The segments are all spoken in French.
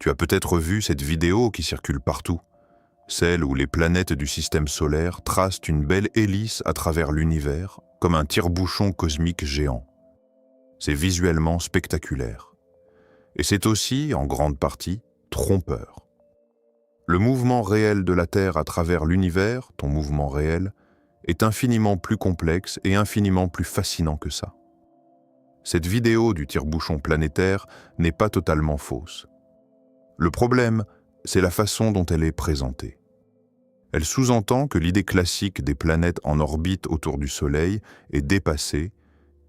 Tu as peut-être vu cette vidéo qui circule partout, celle où les planètes du système solaire tracent une belle hélice à travers l'univers, comme un tire-bouchon cosmique géant. C'est visuellement spectaculaire. Et c'est aussi, en grande partie, trompeur. Le mouvement réel de la Terre à travers l'univers, ton mouvement réel, est infiniment plus complexe et infiniment plus fascinant que ça. Cette vidéo du tire-bouchon planétaire n'est pas totalement fausse. Le problème, c'est la façon dont elle est présentée. Elle sous-entend que l'idée classique des planètes en orbite autour du Soleil est dépassée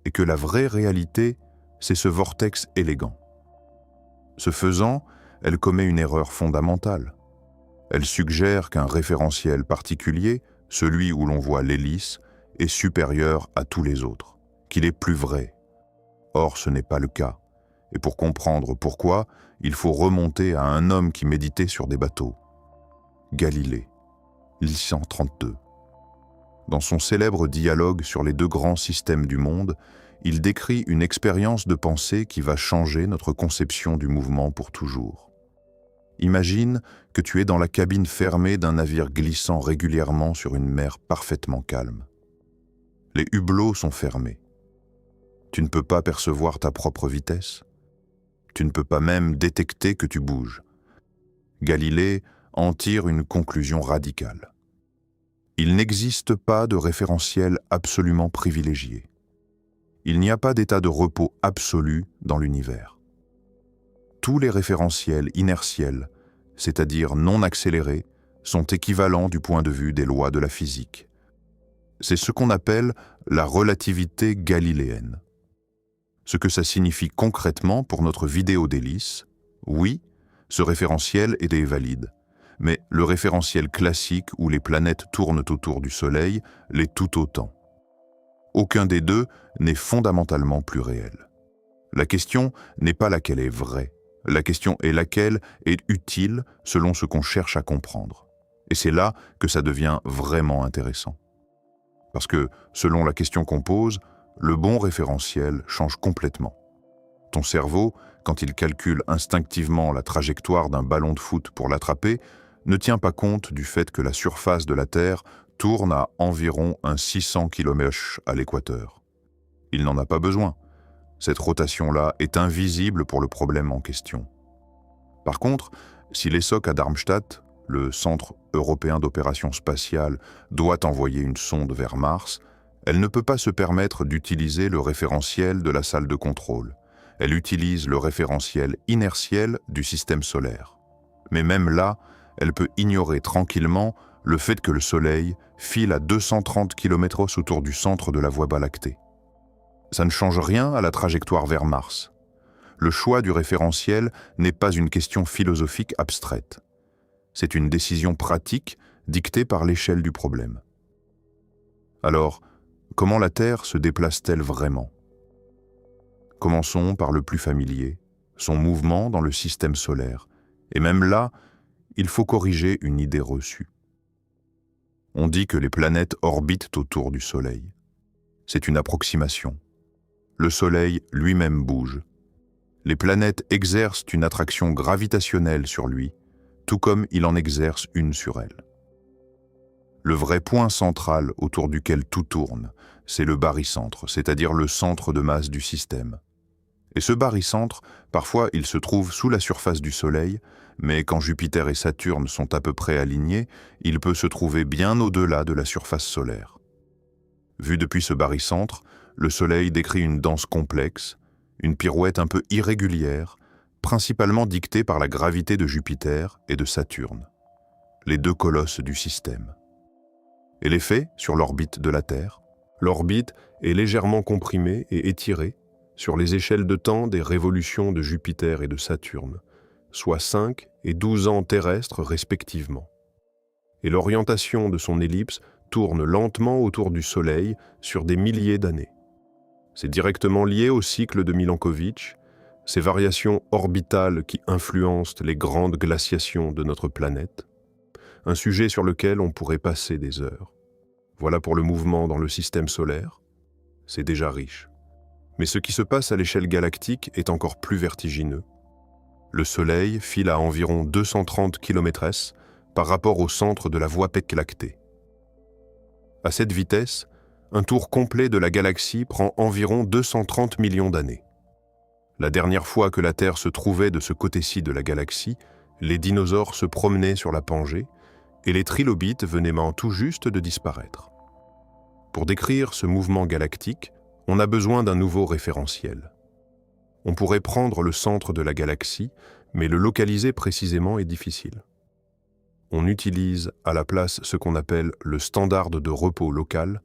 et que la vraie réalité, c'est ce vortex élégant. Ce faisant, elle commet une erreur fondamentale. Elle suggère qu'un référentiel particulier, celui où l'on voit l'hélice, est supérieur à tous les autres, qu'il est plus vrai. Or, ce n'est pas le cas. Et pour comprendre pourquoi, il faut remonter à un homme qui méditait sur des bateaux. Galilée, 1132. Dans son célèbre dialogue sur les deux grands systèmes du monde, il décrit une expérience de pensée qui va changer notre conception du mouvement pour toujours. Imagine que tu es dans la cabine fermée d'un navire glissant régulièrement sur une mer parfaitement calme. Les hublots sont fermés. Tu ne peux pas percevoir ta propre vitesse. Tu ne peux pas même détecter que tu bouges. Galilée en tire une conclusion radicale. Il n'existe pas de référentiel absolument privilégié. Il n'y a pas d'état de repos absolu dans l'univers. Tous les référentiels inertiels, c'est-à-dire non accélérés, sont équivalents du point de vue des lois de la physique. C'est ce qu'on appelle la relativité galiléenne. Ce que ça signifie concrètement pour notre vidéo d'hélice, oui, ce référentiel est valide, mais le référentiel classique où les planètes tournent autour du Soleil l'est tout autant. Aucun des deux n'est fondamentalement plus réel. La question n'est pas laquelle est vraie, la question est laquelle est utile selon ce qu'on cherche à comprendre. Et c'est là que ça devient vraiment intéressant. Parce que, selon la question qu'on pose, le bon référentiel change complètement. Ton cerveau, quand il calcule instinctivement la trajectoire d'un ballon de foot pour l'attraper, ne tient pas compte du fait que la surface de la Terre tourne à environ un 600 km à l'équateur. Il n'en a pas besoin. Cette rotation-là est invisible pour le problème en question. Par contre, si l'ESOC à Darmstadt, le Centre européen d'opération spatiale, doit envoyer une sonde vers Mars, elle ne peut pas se permettre d'utiliser le référentiel de la salle de contrôle. Elle utilise le référentiel inertiel du système solaire. Mais même là, elle peut ignorer tranquillement le fait que le Soleil file à 230 km autour du centre de la Voie lactée. Ça ne change rien à la trajectoire vers Mars. Le choix du référentiel n'est pas une question philosophique abstraite. C'est une décision pratique dictée par l'échelle du problème. Alors, comment la Terre se déplace-t-elle vraiment? Commençons par le plus familier, son mouvement dans le système solaire. Et même là, il faut corriger une idée reçue. On dit que les planètes orbitent autour du Soleil. C'est une approximation. Le Soleil lui-même bouge. Les planètes exercent une attraction gravitationnelle sur lui, tout comme il en exerce une sur elles. Le vrai point central autour duquel tout tourne, c'est le barycentre, c'est-à-dire le centre de masse du système. Et ce barycentre, parfois il se trouve sous la surface du Soleil, mais quand Jupiter et Saturne sont à peu près alignés, il peut se trouver bien au-delà de la surface solaire. Vu depuis ce barycentre, le Soleil décrit une danse complexe, une pirouette un peu irrégulière, principalement dictée par la gravité de Jupiter et de Saturne, les deux colosses du système. Et l'effet sur l'orbite de la Terre? L'orbite est légèrement comprimée et étirée sur les échelles de temps des révolutions de Jupiter et de Saturne, soit 5 et 12 ans terrestres respectivement. Et l'orientation de son ellipse tourne lentement autour du Soleil sur des milliers d'années. C'est directement lié au cycle de Milankovitch, ces variations orbitales qui influencent les grandes glaciations de notre planète, un sujet sur lequel on pourrait passer des heures. Voilà pour le mouvement dans le système solaire, c'est déjà riche. Mais ce qui se passe à l'échelle galactique est encore plus vertigineux. Le Soleil file à environ 230 km/s par rapport au centre de la Voie lactée. À cette vitesse, un tour complet de la galaxie prend environ 230 millions d'années. La dernière fois que la Terre se trouvait de ce côté-ci de la galaxie, les dinosaures se promenaient sur la Pangée et les trilobites venaient tout juste de disparaître. Pour décrire ce mouvement galactique, on a besoin d'un nouveau référentiel. On pourrait prendre le centre de la galaxie, mais le localiser précisément est difficile. On utilise à la place ce qu'on appelle le standard de repos local,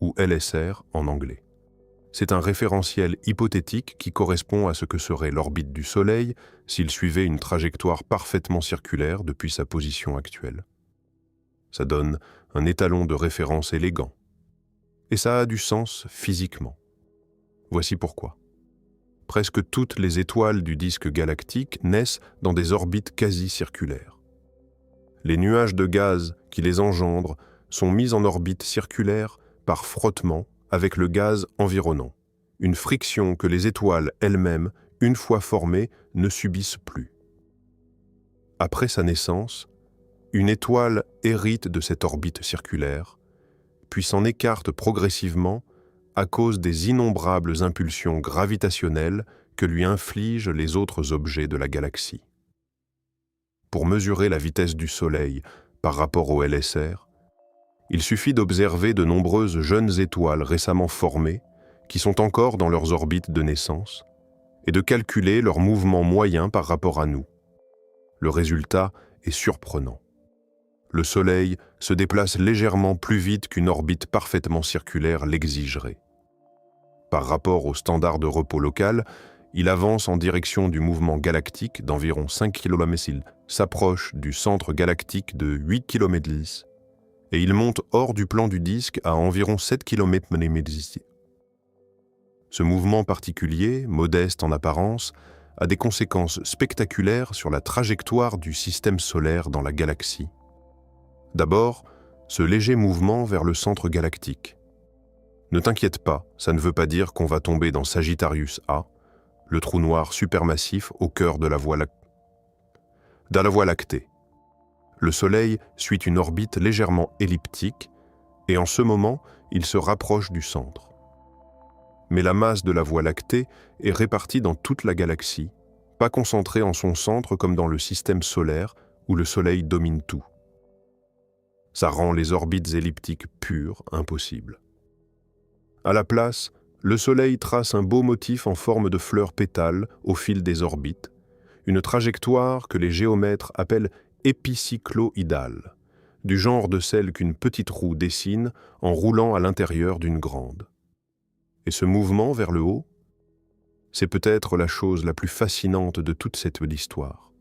ou LSR en anglais. C'est un référentiel hypothétique qui correspond à ce que serait l'orbite du Soleil s'il suivait une trajectoire parfaitement circulaire depuis sa position actuelle. Ça donne un étalon de référence élégant. Et ça a du sens physiquement. Voici pourquoi. Presque toutes les étoiles du disque galactique naissent dans des orbites quasi circulaires. Les nuages de gaz qui les engendrent sont mis en orbite circulaire par frottement avec le gaz environnant, une friction que les étoiles elles-mêmes, une fois formées, ne subissent plus. Après sa naissance, une étoile hérite de cette orbite circulaire, puis s'en écarte progressivement à cause des innombrables impulsions gravitationnelles que lui infligent les autres objets de la galaxie. Pour mesurer la vitesse du Soleil par rapport au LSR, il suffit d'observer de nombreuses jeunes étoiles récemment formées, qui sont encore dans leurs orbites de naissance, et de calculer leur mouvement moyen par rapport à nous. Le résultat est surprenant. Le Soleil se déplace légèrement plus vite qu'une orbite parfaitement circulaire l'exigerait. Par rapport au standard de repos local, il avance en direction du mouvement galactique d'environ 5 km/s. Il s'approche du centre galactique de 8 km/s et il monte hors du plan du disque à environ 7 km/s. Ce mouvement particulier, modeste en apparence, a des conséquences spectaculaires sur la trajectoire du système solaire dans la galaxie. D'abord, ce léger mouvement vers le centre galactique. Ne t'inquiète pas, ça ne veut pas dire qu'on va tomber dans Sagittarius A, le trou noir supermassif au cœur de la Voie lactée. Le Soleil suit une orbite légèrement elliptique et en ce moment, il se rapproche du centre. Mais la masse de la Voie lactée est répartie dans toute la galaxie, pas concentrée en son centre comme dans le système solaire où le Soleil domine tout. Ça rend les orbites elliptiques pures impossibles. À la place, le Soleil trace un beau motif en forme de fleurs pétales au fil des orbites, une trajectoire que les géomètres appellent épicycloïdale, du genre de celle qu'une petite roue dessine en roulant à l'intérieur d'une grande. Et ce mouvement vers le haut, c'est peut-être la chose la plus fascinante de toute cette histoire.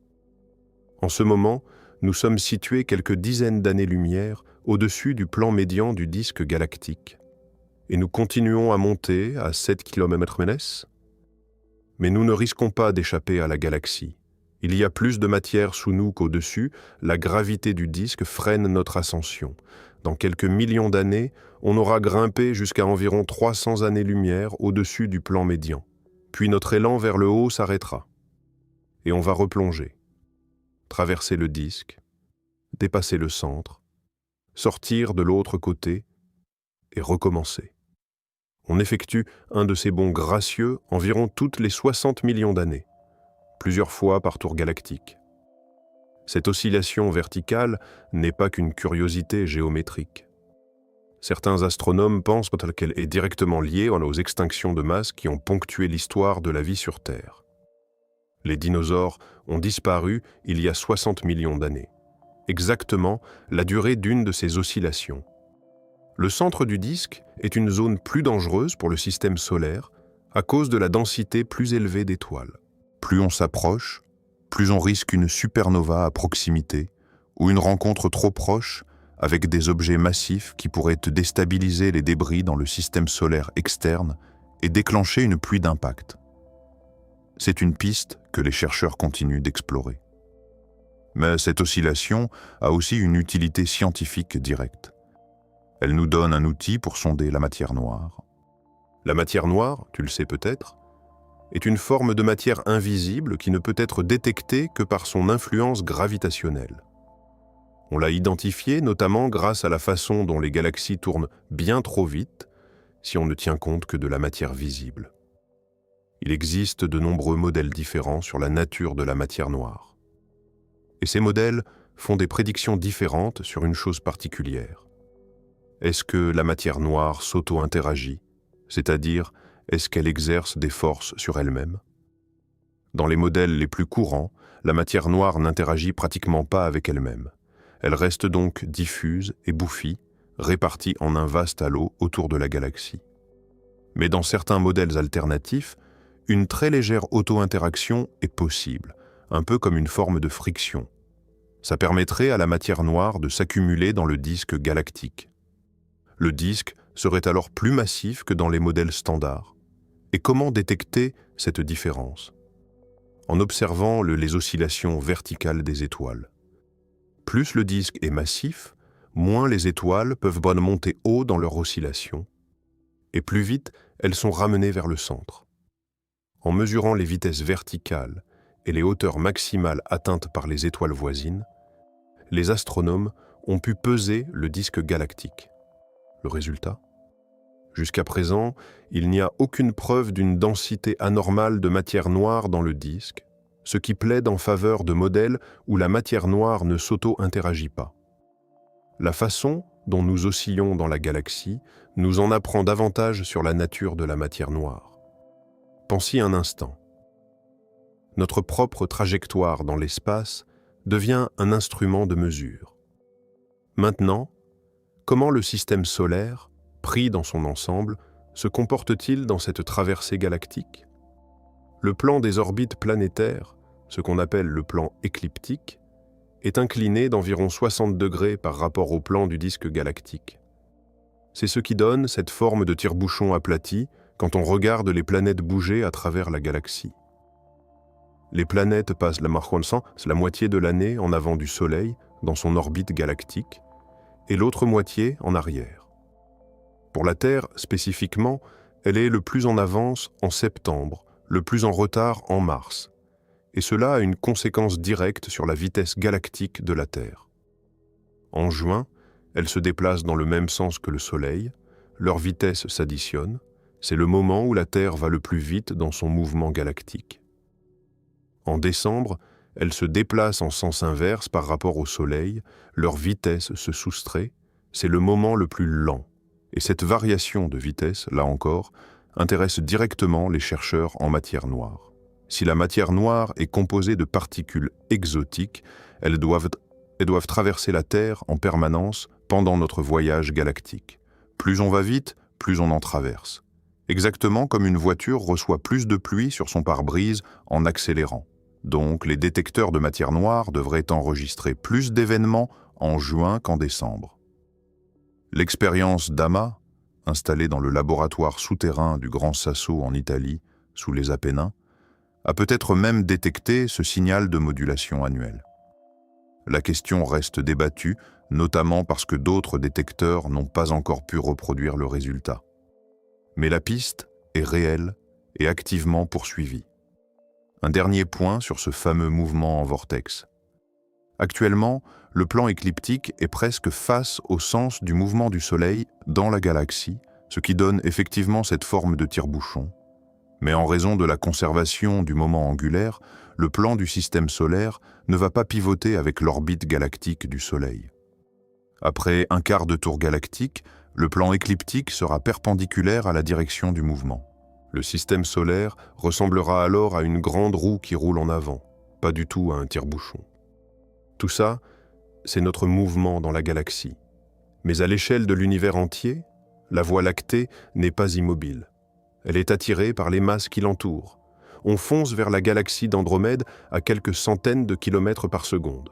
En ce moment, nous sommes situés quelques dizaines d'années-lumière au-dessus du plan médian du disque galactique, et nous continuons à monter à 7 km/s. Mais nous ne risquons pas d'échapper à la galaxie. Il y a plus de matière sous nous qu'au-dessus, la gravité du disque freine notre ascension. Dans quelques millions d'années, on aura grimpé jusqu'à environ 300 années-lumière au-dessus du plan médian. Puis notre élan vers le haut s'arrêtera. Et on va replonger, traverser le disque, dépasser le centre, sortir de l'autre côté et recommencer. On effectue un de ces bonds gracieux environ toutes les 60 millions d'années, plusieurs fois par tour galactique. Cette oscillation verticale n'est pas qu'une curiosité géométrique. Certains astronomes pensent qu'elle est directement liée aux extinctions de masse qui ont ponctué l'histoire de la vie sur Terre. Les dinosaures ont disparu il y a 60 millions d'années, exactement la durée d'une de ces oscillations. Le centre du disque est une zone plus dangereuse pour le système solaire à cause de la densité plus élevée d'étoiles. Plus on s'approche, plus on risque une supernova à proximité ou une rencontre trop proche avec des objets massifs qui pourraient déstabiliser les débris dans le système solaire externe et déclencher une pluie d'impact. C'est une piste que les chercheurs continuent d'explorer. Mais cette oscillation a aussi une utilité scientifique directe. Elle nous donne un outil pour sonder la matière noire. La matière noire, tu le sais peut-être, est une forme de matière invisible qui ne peut être détectée que par son influence gravitationnelle. On l'a identifiée notamment grâce à la façon dont les galaxies tournent bien trop vite si on ne tient compte que de la matière visible. Il existe de nombreux modèles différents sur la nature de la matière noire. Et ces modèles font des prédictions différentes sur une chose particulière. Est-ce que la matière noire s'auto-interagit, c'est-à-dire est-ce qu'elle exerce des forces sur elle-même? Dans les modèles les plus courants, la matière noire n'interagit pratiquement pas avec elle-même. Elle reste donc diffuse et bouffie, répartie en un vaste halo autour de la galaxie. Mais dans certains modèles alternatifs, une très légère auto-interaction est possible, un peu comme une forme de friction. Ça permettrait à la matière noire de s'accumuler dans le disque galactique. Le disque serait alors plus massif que dans les modèles standards. Et comment détecter cette différence? En observant les oscillations verticales des étoiles. Plus le disque est massif, moins les étoiles peuvent monter haut dans leur oscillation, et plus vite elles sont ramenées vers le centre. En mesurant les vitesses verticales et les hauteurs maximales atteintes par les étoiles voisines, les astronomes ont pu peser le disque galactique. Le résultat? Jusqu'à présent, il n'y a aucune preuve d'une densité anormale de matière noire dans le disque, ce qui plaide en faveur de modèles où la matière noire ne s'auto-interagit pas. La façon dont nous oscillons dans la galaxie nous en apprend davantage sur la nature de la matière noire. Pensez un instant. Notre propre trajectoire dans l'espace devient un instrument de mesure. Maintenant, comment le système solaire, pris dans son ensemble, se comporte-t-il dans cette traversée galactique? Le plan des orbites planétaires, ce qu'on appelle le plan écliptique, est incliné d'environ 60 degrés par rapport au plan du disque galactique. C'est ce qui donne cette forme de tire-bouchon aplati quand on regarde les planètes bouger à travers la galaxie. Les planètes passent la moitié de l'année en avant du Soleil, dans son orbite galactique, et l'autre moitié en arrière. Pour la Terre, spécifiquement, elle est le plus en avance en septembre, le plus en retard en mars, et cela a une conséquence directe sur la vitesse galactique de la Terre. En juin, elle se déplace dans le même sens que le Soleil, leurs vitesses s'additionnent, c'est le moment où la Terre va le plus vite dans son mouvement galactique. En décembre, elle se déplace en sens inverse par rapport au Soleil, leur vitesse se soustrait, c'est le moment le plus lent. Et cette variation de vitesse, là encore, intéresse directement les chercheurs en matière noire. Si la matière noire est composée de particules exotiques, elles doivent traverser la Terre en permanence pendant notre voyage galactique. Plus on va vite, plus on en traverse. Exactement comme une voiture reçoit plus de pluie sur son pare-brise en accélérant. Donc, les détecteurs de matière noire devraient enregistrer plus d'événements en juin qu'en décembre. L'expérience DAMA, installée dans le laboratoire souterrain du Grand Sasso en Italie, sous les Apennins, a peut-être même détecté ce signal de modulation annuelle. La question reste débattue, notamment parce que d'autres détecteurs n'ont pas encore pu reproduire le résultat. Mais la piste est réelle et activement poursuivie. Un dernier point sur ce fameux mouvement en vortex. Actuellement, le plan écliptique est presque face au sens du mouvement du Soleil dans la galaxie, ce qui donne effectivement cette forme de tire-bouchon. Mais en raison de la conservation du moment angulaire, le plan du système solaire ne va pas pivoter avec l'orbite galactique du Soleil. Après un quart de tour galactique, le plan écliptique sera perpendiculaire à la direction du mouvement. Le système solaire ressemblera alors à une grande roue qui roule en avant, pas du tout à un tire-bouchon. Tout ça, c'est notre mouvement dans la galaxie. Mais à l'échelle de l'univers entier, la Voie lactée n'est pas immobile. Elle est attirée par les masses qui l'entourent. On fonce vers la galaxie d'Andromède à quelques centaines de kilomètres par seconde.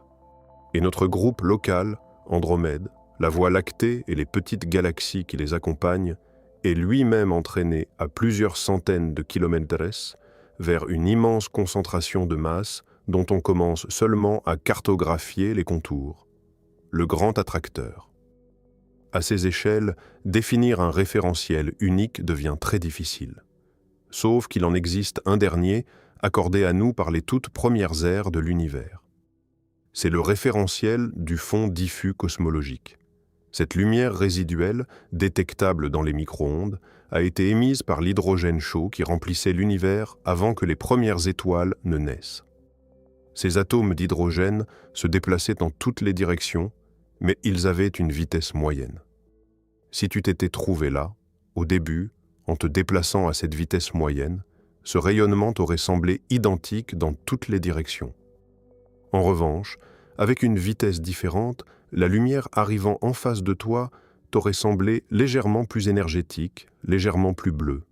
Et notre groupe local, Andromède, la Voie lactée et les petites galaxies qui les accompagnent, est lui-même entraîné à plusieurs centaines de kilomètres vers une immense concentration de masse dont on commence seulement à cartographier les contours. Le grand attracteur. À ces échelles, définir un référentiel unique devient très difficile. sauf qu'il en existe un dernier, accordé à nous par les toutes premières ères de l'univers. C'est le référentiel du fond diffus cosmologique. Cette lumière résiduelle, détectable dans les micro-ondes, a été émise par l'hydrogène chaud qui remplissait l'univers avant que les premières étoiles ne naissent. Ces atomes d'hydrogène se déplaçaient dans toutes les directions, mais ils avaient une vitesse moyenne. Si tu t'étais trouvé là, au début, en te déplaçant à cette vitesse moyenne, ce rayonnement t'aurait semblé identique dans toutes les directions. En revanche, avec une vitesse différente, la lumière arrivant en face de toi t'aurait semblé légèrement plus énergétique, légèrement plus bleue,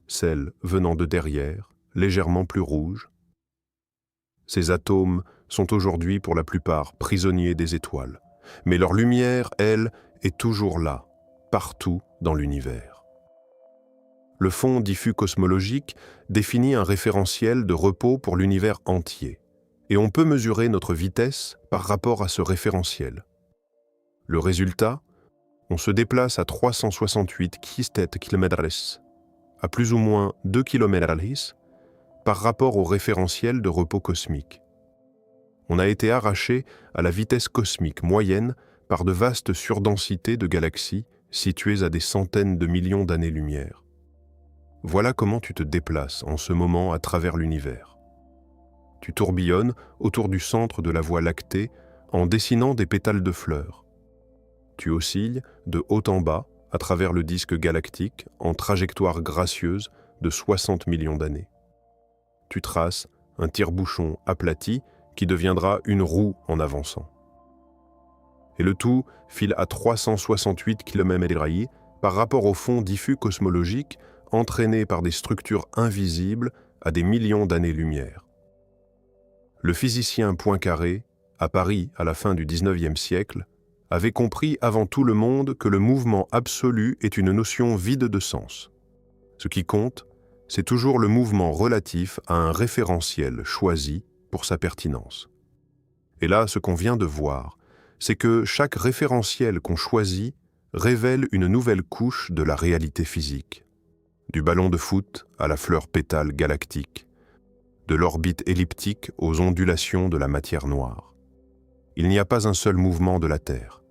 celle venant de derrière, légèrement plus rouge. Ces atomes sont aujourd'hui pour la plupart prisonniers des étoiles, mais leur lumière, elle, est toujours là, partout dans l'univers. Le fond diffus cosmologique définit un référentiel de repos pour l'univers entier, et on peut mesurer notre vitesse par rapport à ce référentiel. Le résultat, on se déplace à 368 km/h, à plus ou moins 2 km/h, par rapport au référentiel de repos cosmique. On a été arraché à la vitesse cosmique moyenne par de vastes surdensités de galaxies situées à des centaines de millions d'années-lumière. Voilà comment tu te déplaces en ce moment à travers l'univers. Tu tourbillonnes autour du centre de la Voie lactée en dessinant des pétales de fleurs. Tu oscilles de haut en bas à travers le disque galactique en trajectoire gracieuse de 60 millions d'années. Tu traces un tire-bouchon aplati qui deviendra une roue en avançant. Et le tout file à 368 km/h par rapport au fond diffus cosmologique entraîné par des structures invisibles à des millions d'années-lumière. Le physicien Poincaré, à Paris à la fin du XIXe siècle, avait compris avant tout le monde que le mouvement absolu est une notion vide de sens. Ce qui compte, c'est toujours le mouvement relatif à un référentiel choisi pour sa pertinence. Et là, ce qu'on vient de voir, c'est que chaque référentiel qu'on choisit révèle une nouvelle couche de la réalité physique. Du ballon de foot à la fleur pétale galactique, de l'orbite elliptique aux ondulations de la matière noire. Il n'y a pas un seul mouvement de la Terre.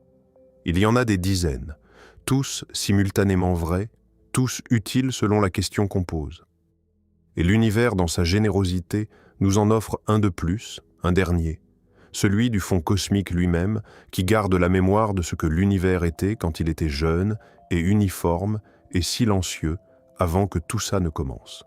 Il y en a des dizaines, tous simultanément vrais, tous utiles selon la question qu'on pose. Et l'univers, dans sa générosité, nous en offre un de plus, un dernier, celui du fond cosmique lui-même, qui garde la mémoire de ce que l'univers était quand il était jeune et uniforme et silencieux avant que tout ça ne commence.